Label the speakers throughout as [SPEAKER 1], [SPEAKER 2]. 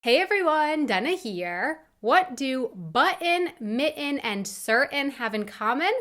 [SPEAKER 1] Hey everyone, Dana here. What do button, mitten, and certain have in common?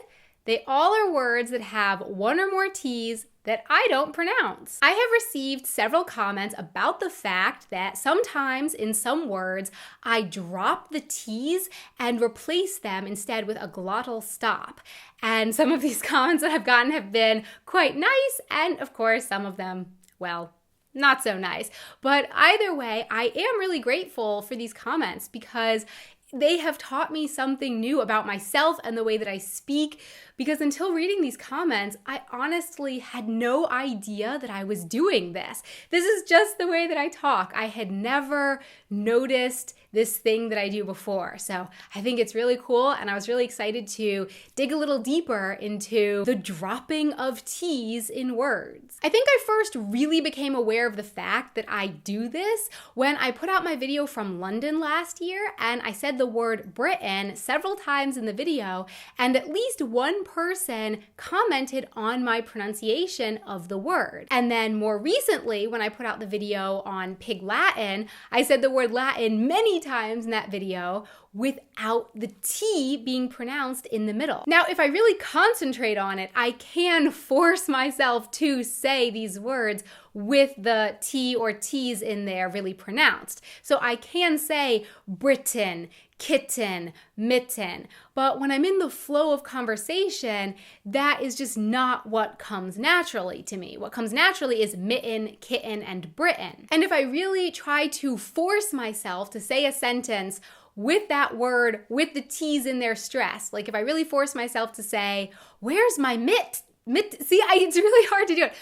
[SPEAKER 1] They all are words that have one or more T's that I don't pronounce. I have received several comments about the fact that sometimes in some words I drop the T's and replace them instead with a glottal stop. And some of these comments that I've gotten have been quite nice, and of course some of them, well, not so nice. But either way, I am really grateful for these comments because they have taught me something new about myself and the way that I speak, because until reading these comments, I honestly had no idea that I was doing this. This is just the way that I talk. I had never noticed this thing that I do before. So I think it's really cool, and I was really excited to dig a little deeper into the dropping of T's in words. I think I first really became aware of the fact that I do this when I put out my video from London last year, and I said the word Britain several times in the video, and at least one person commented on my pronunciation of the word. And then more recently, when I put out the video on Pig Latin, I said the word Latin many times in that video without the T being pronounced in the middle. Now, if I really concentrate on it, I can force myself to say these words with the T or T's in there really pronounced. So I can say Britain, kitten, mitten. But when I'm in the flow of conversation, that is just not what comes naturally to me. What comes naturally is mitten, kitten, and Britain. And if I really try to force myself to say a sentence with that word, with the T's in there stressed, like if I really force myself to say, where's my it's really hard to do it.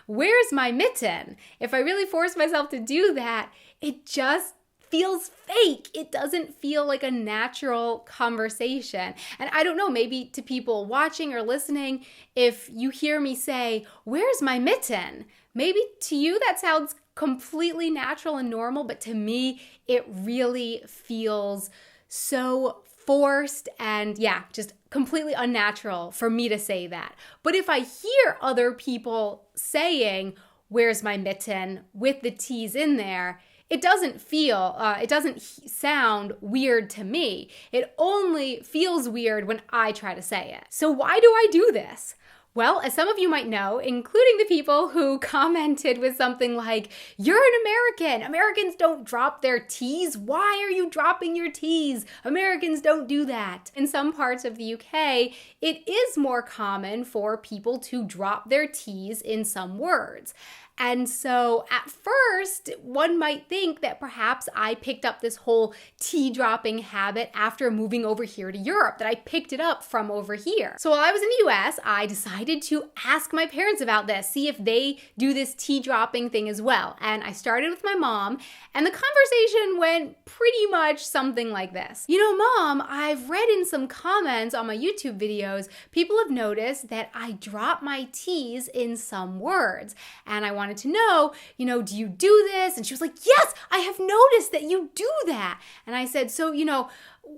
[SPEAKER 1] Where's my mitten? If I really force myself to do that, it just feels fake. It doesn't feel like a natural conversation. And I don't know, maybe to people watching or listening, if you hear me say, where's my mitten? Maybe to you that sounds completely natural and normal, but to me, it really feels so forced and just completely unnatural for me to say that. But if I hear other people saying, where's my mitten, with the T's in there, it doesn't sound weird to me. It only feels weird when I try to say it. So why do I do this? Well, as some of you might know, including the people who commented with something like, you're an American. Americans don't drop their T's. Why are you dropping your T's? Americans don't do that. In some parts of the UK, it is more common for people to drop their T's in some words. And so at first, one might think that perhaps I picked up this whole T dropping habit after moving over here to Europe, that I picked it up from over here. So while I was in the US, I decided to ask my parents about this, see if they do this T dropping thing as well. And I started with my mom, and the conversation went pretty much something like this. You know, Mom, I've read in some comments on my YouTube videos, people have noticed that I drop my T's in some words. And I wanted to know, do you do this? And she was like, yes, I have noticed that you do that. And I said, so,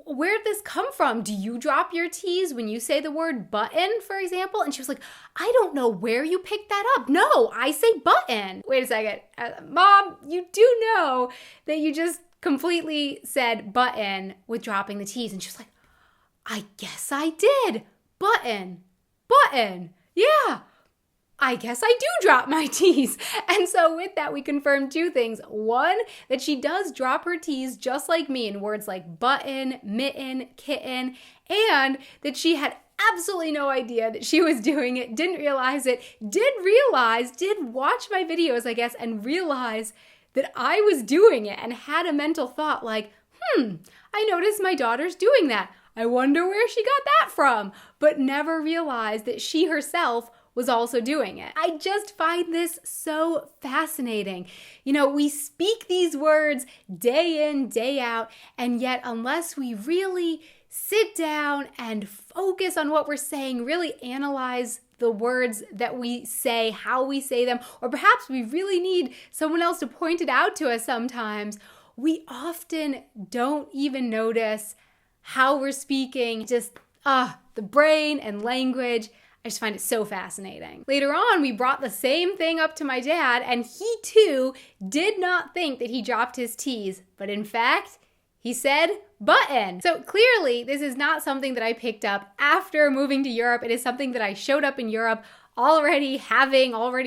[SPEAKER 1] where'd this come from? Do you drop your T's when you say the word button, for example? And she was like, I don't know where you picked that up. No, I say button. Wait a second. Mom, you do know that you just completely said button with dropping the T's. And she was like, I guess I did. Button. Yeah. I guess I do drop my T's. And so with that, we confirmed two things. One, that she does drop her T's just like me in words like button, mitten, kitten, and that she had absolutely no idea that she was doing it, didn't realize it, did watch my videos, I guess, and realize that I was doing it and had a mental thought like, I noticed my daughter's doing that. I wonder where she got that from, but never realized that she herself was also doing it. I just find this so fascinating. We speak these words day in, day out, and yet unless we really sit down and focus on what we're saying, really analyze the words that we say, how we say them, or perhaps we really need someone else to point it out to us sometimes, we often don't even notice how we're speaking. Just, the brain and language, I just find it so fascinating. Later on, we brought the same thing up to my dad, and he too did not think that he dropped his T's, but in fact, he said button. So clearly, this is not something that I picked up after moving to Europe. It is something that I showed up in Europe already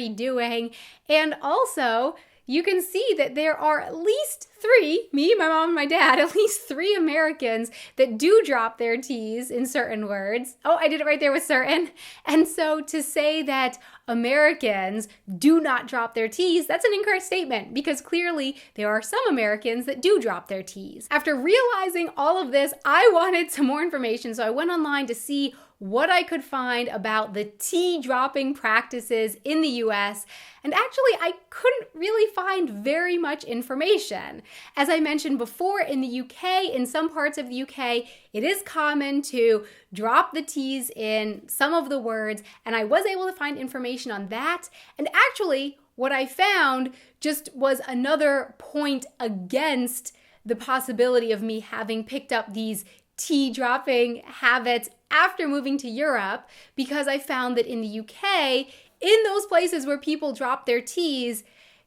[SPEAKER 1] doing. And also, you can see that there are at least three, me, my mom, and my dad, at least three Americans that do drop their T's in certain words. Oh, I did it right there with certain. And so to say that Americans do not drop their T's, that's an incorrect statement because clearly there are some Americans that do drop their T's. After realizing all of this, I wanted some more information, so I went online to see what I could find about the T dropping practices in the US, and actually I couldn't really find very much information. As I mentioned before, in the UK, in some parts of the UK, it is common to drop the T's in some of the words, and I was able to find information on that, and actually what I found just was another point against the possibility of me having picked up these T dropping habits after moving to Europe, because I found that in the UK, in those places where people drop their T's,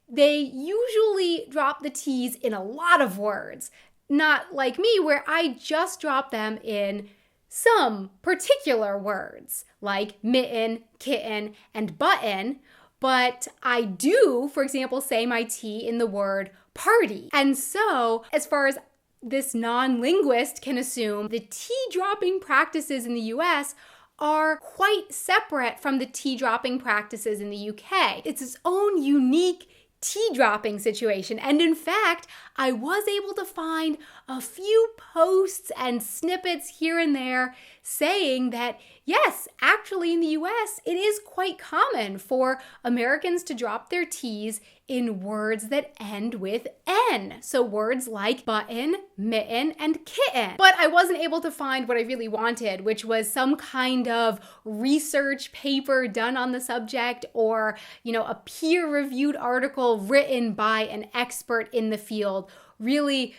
[SPEAKER 1] they usually drop the T's in a lot of words. Not like me, where I just drop them in some particular words, like mitten, kitten, and button, but I do, for example, say my T in the word party. And so, as far as this non-linguist can assume, the T-dropping practices in the US are quite separate from the T-dropping practices in the UK. It's its own unique T-dropping situation. And in fact, I was able to find a few posts and snippets here and there saying that, yes, actually in the US, it is quite common for Americans to drop their T's in words that end with N. So words like button, mitten, and kitten. But I wasn't able to find what I really wanted, which was some kind of research paper done on the subject or, a peer-reviewed article written by an expert in the field, really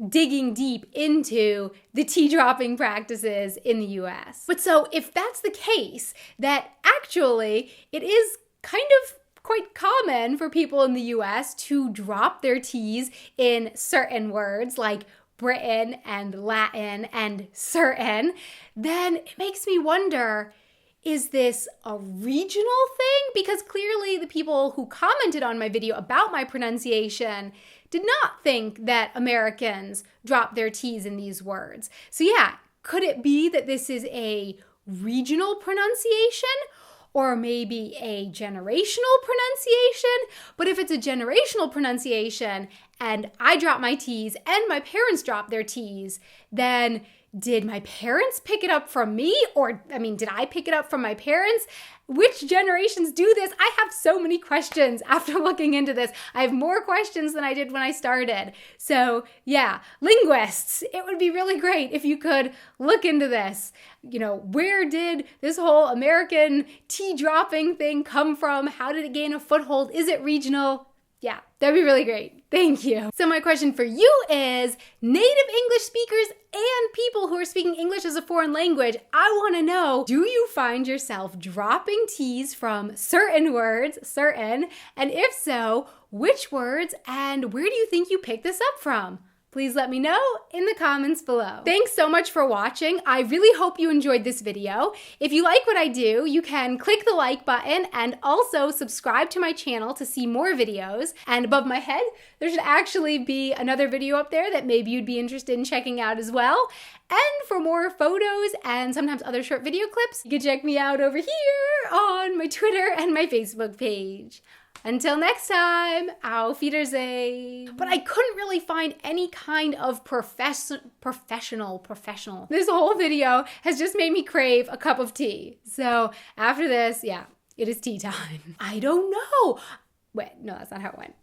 [SPEAKER 1] digging deep into the T-dropping practices in the US. But so if that's the case, that actually it is kind of quite common for people in the US to drop their T's in certain words like Britain and Latin and certain, then it makes me wonder, is this a regional thing? Because clearly the people who commented on my video about my pronunciation did not think that Americans drop their T's in these words. So yeah, could it be that this is a regional pronunciation? Or maybe a generational pronunciation? But if it's a generational pronunciation and I drop my T's and my parents drop their T's, then did my parents pick it up from me? Or, did I pick it up from my parents? Which generations do this? I have so many questions after looking into this. I have more questions than I did when I started. So yeah, linguists, it would be really great if you could look into this. Where did this whole American T dropping thing come from? How did it gain a foothold? Is it regional? Yeah, that'd be really great. Thank you. So my question for you is, native English speakers and people who are speaking English as a foreign language, I want to know, do you find yourself dropping T's from certain words, certain, and if so, which words and where do you think you picked this up from? Please let me know in the comments below. Thanks so much for watching. I really hope you enjoyed this video. If you like what I do, you can click the like button and also subscribe to my channel to see more videos. And above my head, there should actually be another video up there that maybe you'd be interested in checking out as well. And for more photos and sometimes other short video clips, you can check me out over here on my Twitter and my Facebook page. Until next time, auf Wiedersehen. But I couldn't really find any kind of professional. This whole video has just made me crave a cup of tea. So after this, yeah, it is tea time. I don't know. Wait, no, that's not how it went.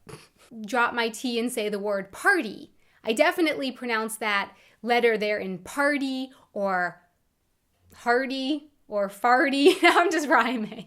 [SPEAKER 1] Drop my T and say the word party. I definitely pronounce that letter there in party or hardy or farty. I'm just rhyming.